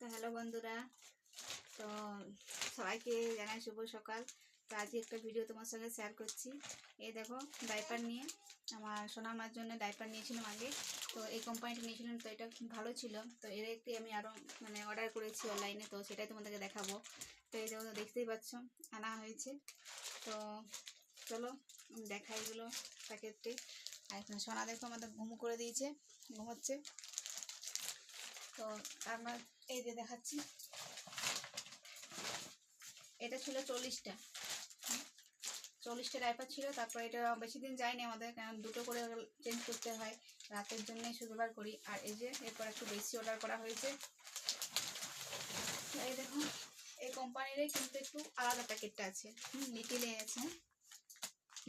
তো হ্যালো বন্ধুরা, তো সবাইকে জানাই শুভ সকাল। তো আজকে একটা ভিডিও তোমার সঙ্গে শেয়ার করছি। এই দেখো, ডাইপার নিয়ে আমার সোনার মার জন্য ডাইপার নিয়েছিলাম আগে। তো এই কোম্পানিটা নিয়েছিলাম, তো এটা খুব ভালো ছিল। তো এর একটি আমি আরও অর্ডার করেছি অনলাইনে, তো সেটাই তোমাদেরকে দেখাবো। তো এই দেখো, দেখতেই পাচ্ছ আনা হয়েছে। তো চলো দেখা এগুলো প্যাকেটটি। আর এখানে সোনা দেখো আমাদের ঘুম করে দিয়েছে, ঘুমোচ্ছে। তো আমরা এই যে দেখাচ্ছি, এটা ছিল 40টা ডাইপার ছিল। তারপর এটা বেশি দিন যায়নি আমাদের, কারণ দুটো করে চেঞ্জ করতে হয়, রাতের জন্যই শুধু ব্যবহার করি। আর এই যে এরপর একটু বেশি অর্ডার করা হয়েছে। এই দেখো, এই কোম্পানিরই কিন্তু একটু আলাদা প্যাকেটটা আছে। লিটিলে আছে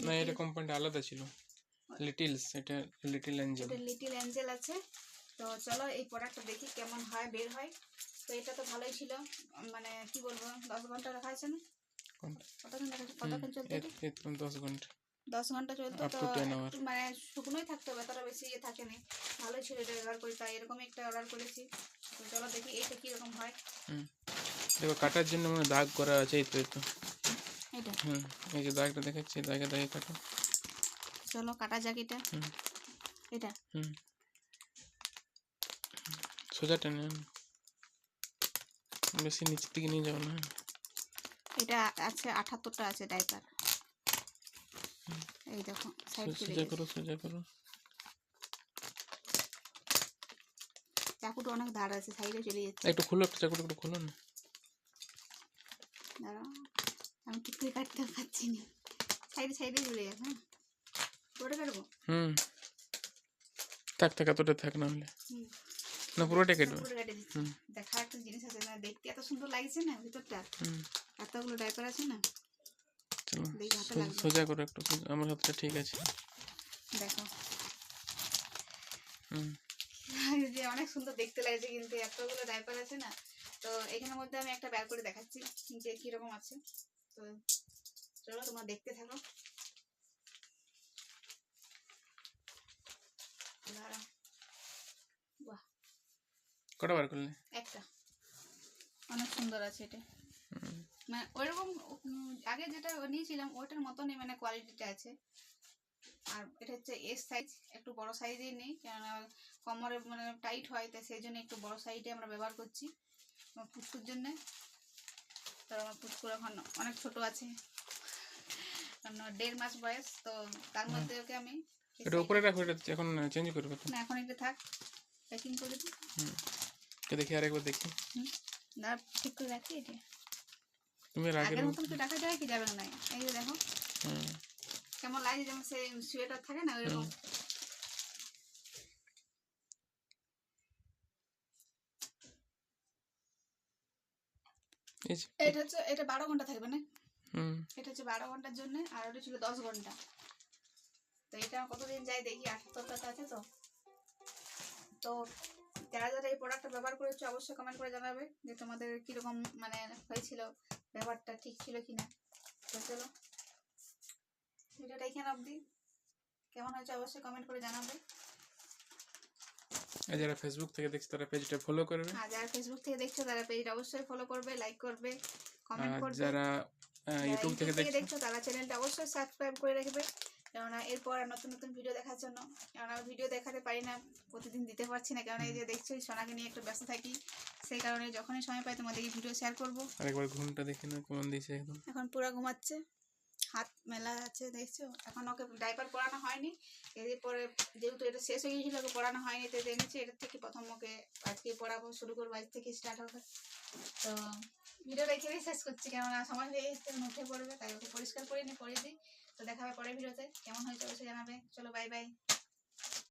না, এটা কোম্পানিটা আলাদা ছিল। লিটিলস, এটা লিটল অ্যাঞ্জেল। এটা লিটিল অ্যাঞ্জেল আছে। তো চলো এই প্রোডাক্টটা দেখি কেমন হয়, বের হয়। তো এটা তো ভালোই ছিল, মানে কি বলবো, 10 ঘন্টা রাখা আছে না? কতক্ষণ চলতে? 10 ঘন্টা 10 ঘন্টা চলতো। তো 10 hours। মানে শুকনোই থাকতে হবে, এতটা বেশি থাকেনি। ভালোই ছিল এটা ব্যবহার করি, তাই এরকম একটা অর্ডার করেছি। তো চলো দেখি এইটা কীরকম হয়। দেখো, কাটার জন্য মানে দাগ করা আছে। এই তো এটা এই যে দাগটা দেখাচ্ছি, দাগে দাগে কাটো। চলো কাটা যাক এটা। এটা সোজা টেনে বেশি নিচের দিকে নিয়ে যাও না। এটা আছে 78টা আছে ডাইপার। এই দেখো, সোজা করো, সোজা করো। চাকুটা অনেক ধার আছে, সাইডে চলে যাচ্ছে। একটু খুলো, একটা চাকুটা একটু খুলো না। দাঁড়াও, আমি ঠিক করে কাটতে পারছি না, সাইডে চলে যাচ্ছে। হ্যাঁ, পুরোটা কাটবো। থাক এতটা থাক, না হলে না পুরোটা কেটে দিচ্ছি। দেখা একটা জিনিস আছে না, দেখতে এত সুন্দর লাগছে না ভিতরটা। এতগুলো ডাইপার আছে না। চলো সোজা করো একটু, আমার হাতটা ঠিক আছে। দেখো, যে অনেক সুন্দর দেখতে লাগছে, কিন্তু এতগুলো ডাইপার আছে না। তো এখানের মধ্যে আমি একটা বের করে দেখাচ্ছি যে কিরকম আছে। তো চলো তোমরা দেখতে থাকো। বাহ, কটা বার করলে? একটা। অনেক সুন্দর আছে এটা, মানে ওইরকম আগে যেটা নিয়েছিলাম ওইটার মতনই, মানে কোয়ালিটিটা আছে। আর এটা হচ্ছে এস সাইজ, একটু বড় সাইজেই নেই, কেননা কোমরে মানে টাইট হয়, তাই সেই জন্য একটু বড় সাইজে আমরা ব্যবহার করছি আমার পুচকুর জন্যে। তো আমার পুচকুর এখন অনেক ছোট আছে, কারণ 1.5 মাস বয়স। তো তার মধ্যে ওকে আমি এটা উপরে রাখো, এটা এখন চেঞ্জ করবে তো না, এখন এটা থাক, প্যাকিং করে দিই। দেখি আরেকবার দেখি। না, ঠিক করে রাখি। এটা তুমি আগের মতন কি টাকা যায় কি যাবে না? এই যে দেখো কেমন লাগে, যেমন সেই সোয়েটার থাকে না ওইরকম। এটা হচ্ছে, এটা 12 ঘন্টা থাকবে না? এটা হচ্ছে 12 ঘন্টার জন্য, আর ওটা ছিল 10 ঘন্টা। তো এটা কতদিন যায় দেখি, 78টা আছে। তো যারা যারা এই প্রোডাক্টটা ব্যবহার করেছো অবশ্যই কমেন্ট করে জানাবে যে তোমাদের কীরকম মানে হয়েছিল, ব্যবহারটা ঠিক ছিল কিনা। তো চলো ভিডিওটা এখানে অবধি, কেমন হয়েছে অবশ্যই কমেন্ট করে জানাবে। আর যারা ফেসবুক থেকে দেখছো তারা পেজটা ফলো করবে। আর যারা ফেসবুক থেকে দেখছো তারা পেজটা অবশ্যই ফলো করবে, লাইক করবে, কমেন্ট করবে। যারা ইউটিউব থেকে দেখছো তারা চ্যানেলটা অবশ্যই সাবস্ক্রাইব করে রাখবে, কেননা এরপর নতুন নতুন ভিডিও দেখার জন্য। কেননা ভিডিও দেখাতে পারি না, প্রতিদিন দিতে পারছি না, কারণ এই যে দেখছো সোনাকে নিয়ে একটু ব্যস্ত থাকি, সেই কারণে যখনই সময় পাই তোমাদেরকে ভিডিও শেয়ার করবো। আরেকবার ঘুমটা দেখে না কেমন দিয়েছে, একদম এখন পুরো ঘুমাচ্ছে, হাত মেলা আছে দেখছো। এখন ওকে ডাইপার পরানো হয়নি, এরপরে যেহেতু এটা শেষ হয়ে গিয়েছিল, ওকে পড়ানো হয়নি, তো দেখেছি এটার থেকে প্রথম ওকে আজকে পড়াবো, শুরু করবো, আজ থেকে স্টার্ট হবে। তো ভিডিওটা এখানেই শেষ করছি, কেননা সময় হয়ে এসছে, উঠে পড়বে, তাই ওকে পরিষ্কার করে নিয়ে পড়িয়ে দিই। তো দেখা হবে পরের ভিডিওতে, কেমন হয়েছে অবশ্যই জানাবে। চলো বাই বাই।